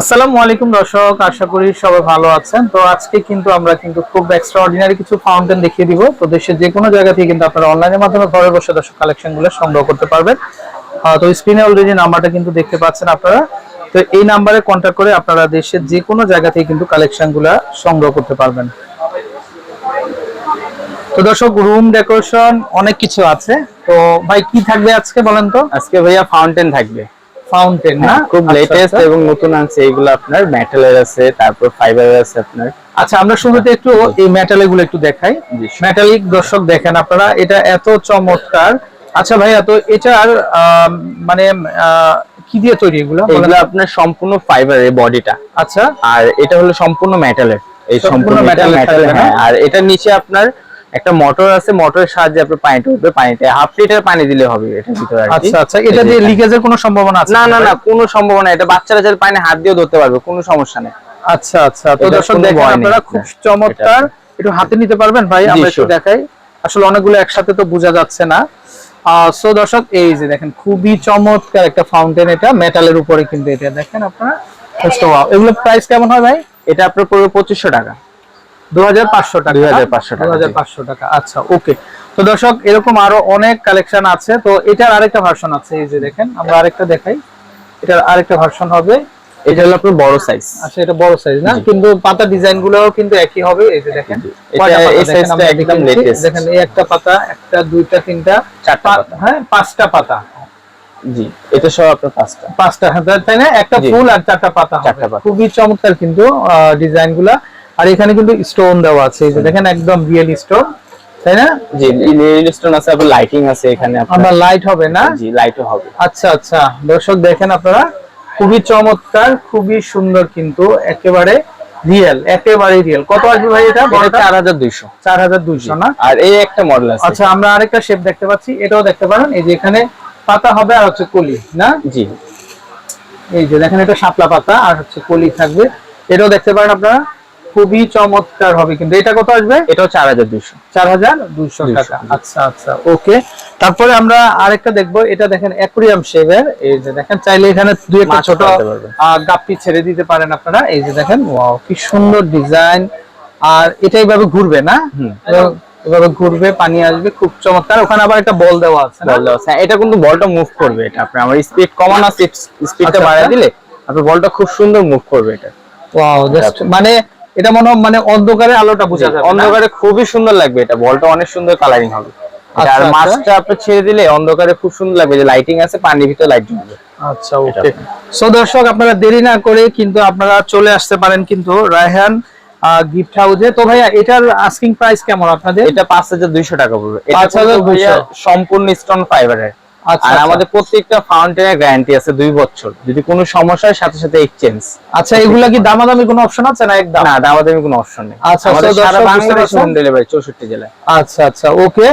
আসসালামু আলাইকুম দর্শক, আশা করি সবাই ভালো আছেন। তো আজকে কিন্তু আমরা খুব এক্সট্রাঅর্ডিনারি কিছু ফাউন্টেন দেখিয়ে দিব। তো দেশের যে কোনো জায়গা থেকে কিন্তু আপনারা অনলাইনের মাধ্যমে ঘরে বসে দর্শক কালেকশনগুলো সংগ্রহ করতে পারবেন। তো স্ক্রিনে অলরেডি নাম্বারটা কিন্তু দেখতে পাচ্ছেন আপনারা। তো এই নাম্বারে কন্ট্যাক্ট করে আপনারা দেশের যে কোনো জায়গা থেকে কিন্তু কালেকশনগুলো সংগ্রহ করতে পারবেন। তো দর্শক, রুম ডেকোরেশন অনেক কিছু আছে। তো ভাই কি থাকবে আজকে বলেন তো? আজকে ভাইয়া ফাউন্টেন থাকবে। ফাউন্টেন না, খুব লেটেস্ট এবং নতুন আছে এগুলো, আপনার মেটালের আছে, তারপর ফাইবারের আছে আপনার। আচ্ছা, আমরা শুরুতে একটু এই মেটালিক গুলো একটু দেখাই। মেটালিক দর্শক দেখেন আপনারা, এটা এত চমৎকার। আচ্ছা ভাইয়া, তো এটার মানে কি দিয়ে তৈরি এগুলো? এগুলো আপনার সম্পূর্ণ ফাইবারের বডিটা। আচ্ছা, আর এটা হলো সম্পূর্ণ মেটালের। এই সম্পূর্ণ মেটাল। হ্যাঁ, আর এটার নিচে আপনার একটা মোটর আছে, মোটরের সাহায্যে আপনি পানিটা উঠবে। পানিতে 1/2 লিটার পানি দিলে হবে এটার ভিতরে। আচ্ছা আচ্ছা, এটা দিয়ে লিকেজের কোনো সম্ভাবনা আছে? না না না, কোনো সম্ভাবনা। এটা বাচ্চারা যারা পানি হাত দিয়ে ধরতে পারবে, কোনো সমস্যা নেই। আচ্ছা আচ্ছা, তো দর্শক দেখেন আপনারা, খুব চমৎকার। একটু হাতে নিতে পারবেন ভাই? আমরা একটু দেখাই। আসলে অনেকগুলো একসাথে তো বোঝা যাচ্ছে না। সো দর্শক, এই যে দেখেন খুবই চমৎকার একটা ফাউন্টেন। এটা মেটালের উপরে কিন্তু, এটা দেখেন আপনারা। এগুলো প্রাইস কেমন হয় ভাই? এটা আপনার পড়বে 2500 টাকা। 2500 টাকা। 2500 টাকা। আচ্ছা, ওকে। তো দর্শক, এরকম আরো অনেক কালেকশন আছে। তো এটার আরেকটা ভার্সন আছে, এই যে দেখেন, আমরা আরেকটা দেখাই। এটার আরেকটা ভার্সন হবে। এটা হলো আপনার বড় সাইজ। আচ্ছা, এটা বড় সাইজ না, কিন্তু পাতা ডিজাইন গুলোও কিন্তু একই হবে। এই যে দেখেন, এটা এই সাইজটা একদম লেটেস্ট। দেখেন, এই একটা পাতা, একটা, দুইটা, তিনটা, চারটা, হ্যাঁ 5টা পাতা। জি, এটা সব আপনার 5টা, হ্যাঁ, তাই না? একটা ফুল আর 4টা পাতা। খুবই চমৎকার কিন্তু ডিজাইন গুলা। আর এখানে কিন্তু স্টোন দেওয়া আছে, এই যে দেখেন, একদম রিয়েল স্টোন, তাই না? জি, রিয়েল স্টোন আছে, আবার লাইটিং আছে এখানে। আপনার লাইট হবে না? জি, লাইটও হবে। আচ্ছা আচ্ছা, দর্শক দেখেন আপনারা, খুবই চমৎকার, খুবই সুন্দর কিন্তু, একেবারে রিয়েল, একেবারে রিয়েল। কত আসবে ভাই এটা? 4200। 4200 না? আর এই একটা মডেল আছে। আচ্ছা, আমরা আরেকটা শেপ দেখতে পাচ্ছি, এটাও দেখতে পারেন। এই যে এখানে পাতা হবে আর হচ্ছে কলি, না? জি, এই যে দেখেন, এটা শাপলা পাতা আর হচ্ছে কলি থাকবে। এটাও দেখতে পারেন আপনারা, খুবই চমৎকার হবে কিন্তু। এটা কত আসবে? এটাও 4200। 4200 টাকা। আচ্ছা আচ্ছা, ওকে। তারপরে আমরা আরেকটা দেখবো। এটা দেখেন অ্যাকুয়ারিয়াম শেপের। এই যে দেখেন, চাইলে এখানে দুই একটা ছোট গাপ্পি ছেড়ে দিতে পারেন আপনারা। এই যে দেখেন, ওয়াও, কি সুন্দর ডিজাইন। আর এটা এইভাবে ঘুরবে না? এভাবে ঘুরবে, পানি আসবে, খুব চমৎকার। ওখানে আবার একটা বল দেওয়া আছে। হ্যাঁ, এটা কিন্তু বলটা মুভ করবে। এটা আপনি আমার স্পিড কমানো, স্পিডটা বাড়িয়ে দিলে আপনার বলটা খুব সুন্দর মুভ করবে। এটা ওয়াও, জাস্ট মানে এটা মনে হয় মানে অন্ধকারে আলোটা বোঝা যাবে, অন্ধকারে খুবই সুন্দর লাগবে। এটা বলটা অনেক সুন্দর কালারিং হবে। আর মাছটা আপনি ছেড়ে দিলে অন্ধকারে খুব সুন্দর লাগবে, যে লাইটিং আছে, পানির ভিতরে লাইট জ্বলবে। আচ্ছা, ওকে। সো দর্শক, আপনারা দেরি না করে কিন্তু আপনারা চলে আসতে পারেন কিন্তু রায়হান গিফট হাউসে। তো ভাইয়া, এটার আস্কিং প্রাইস কেমন আপনাদের? এটা 5200 টাকা পড়বে। এটা 5200 সম্পূর্ণ স্টোন ফাইবারের। আর আমাদের প্রত্যেকটা ফাউন্টেনের গ্যারান্টি আছে 2 বছর। যদি কোনো সমস্যা হয়, সাথে সাথে এক্সচেঞ্জ। আচ্ছা, এগুলা কি দামাদামি কোনো অপশন আছে না? একদম না, দামাদামি কোনো অপশন নেই। আচ্ছা, আমাদের সারা বাংলাদেশে হোম ডেলিভারি 64 জেলায়। আচ্ছা আচ্ছা, ওকে।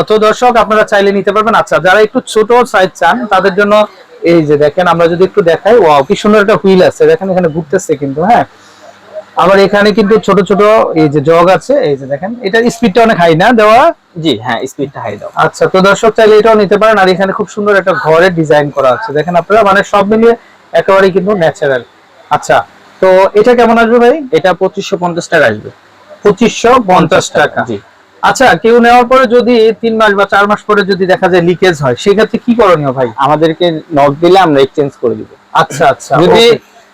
তো দর্শক, আপনারা চাইলে নিতে পারবেন। আচ্ছা, যারা একটু ছোট সাইজ চান তাদের জন্য এই যে দেখেন, আমরা যদি একটু দেখাই, ওয়াও, কি সুন্দর একটা হুইল আছে। দেখেন, এখানে ঘুরতেছে কিন্তু। হ্যাঁ, আবার এখানে কিন্তু ছোট ছোট এই যে জগ আছে। এই যে দেখেন, এটার স্পিডটা অনেক হাই না দেওয়া? জি হ্যাঁ, স্পিডটা হাই দাও। আচ্ছা, তো দর্শক চাইলে এটাও নিতে পারেন। আর এখানে খুব সুন্দর একটা ঘরের ডিজাইন করা আছে, দেখেন আপনারা, মানে সব মিলিয়ে একেবারে কিন্তু ন্যাচারাল। আচ্ছা, তো এটা কেমন আসবে ভাই? এটা 2550 টাকা আসবে। 2550 টাকা। জি। আচ্ছা, কেউ নেওয়ার পরে যদি 3 মাস বা 4 মাস পরে যদি দেখা যায় লিকেজ হয়, সেক্ষেত্রে কি করণীয় ভাই? আমাদেরকে নক দিলে আমরা এক্সচেঞ্জ করে দিব। আচ্ছা আচ্ছা, যদি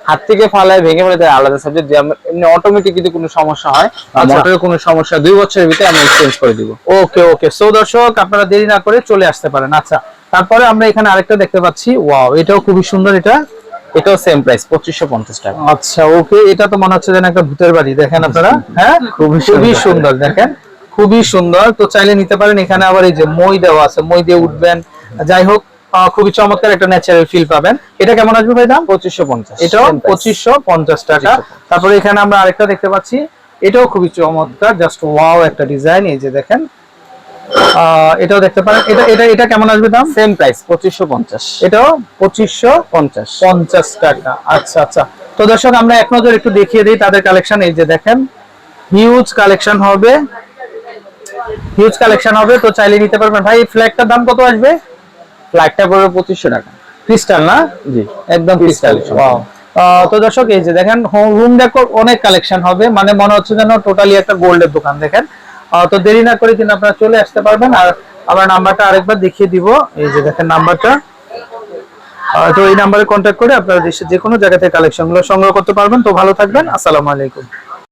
হাত থেকে ফালায় ভেঙে ফেলে তাহলে আলাদা সাবজেক্ট। যে এমনি অটোমেটিক যদি কোনো সমস্যা হয়, মোটরের কোনো সমস্যা, 2 বছরের ভিতরে আমরা এক্সচেঞ্জ করে দিব। ওকে ওকে। সো দর্শক, আপনারা দেরি না করে চলে আসতে পারেন। আচ্ছা, তারপরে আমরা এখানে আরেকটা দেখতে পাচ্ছি। ওয়াও, এটাও খুবই সুন্দর। এটাও সেম প্রাইস, 2550 টাকা। আচ্ছা, ওকে। এটা তো মনে হচ্ছে যেন একটা ভূতের বাড়ি। দেখেন আপনারা, হ্যাঁ, খুবই সুন্দর। দেখেন, খুবই সুন্দর। তো চাইলে নিতে পারেন। এখানে আবার এই যে মই দেওয়া আছে, মই দিয়ে উঠবেন। যাই হোক, খুবই চমৎকার একটা ন্যাচারাল ফিল পাবেন। এটা কেমন আসবে ভাই দাম? 2550। এটাও 2550 টাকা। তারপরে এখানে আমরা আরেকটা দেখতে পাচ্ছি, এটাও খুবই চমৎকার, জাস্ট ওয়াও একটা ডিজাইন। এই যে দেখেন, এটাও দেখতে পারেন। এটা এটা এটা কেমন আসবে দাম? Same price, 2550। এটাও 2550 টাকা। আচ্ছা আচ্ছা, তো দর্শক, আমরা এক নজর একটু দেখিয়ে দিই তাদের কালেকশন। এই যে দেখেন, হিউজ কালেকশন হবে, তো চাইলে নিতে পারবেন। ভাই, এই ফ্ল্যাগটার দাম কত আসবে? ফ্ল্যাগটা পড়বে 2500 টাকা। ক্রিস্টাল না? জি একদম ক্রিস্টাল। ওয়াও। তো দর্শক এই যে দেখেন রুম ডেকোর অনেক কালেকশন হবে, মানে মনে হচ্ছে যেন টোটালি একটা গোল্ডের দোকান। দেখেন তো দেরি না করে কিন্তু আপনারা চলে আসতে পারবেন। আর আবার নাম্বারটা আরেকবার দেখিয়ে দিব, এই যে দেখেন নাম্বারটা। তো এই নাম্বারে কন্ট্যাক্ট করে আপনারা দেশের যে কোনো জায়গা থেকে কালেকশনগুলো সংগ্রহ করতে পারবেন। তো ভালো থাকবেন, আসসালামু আলাইকুম।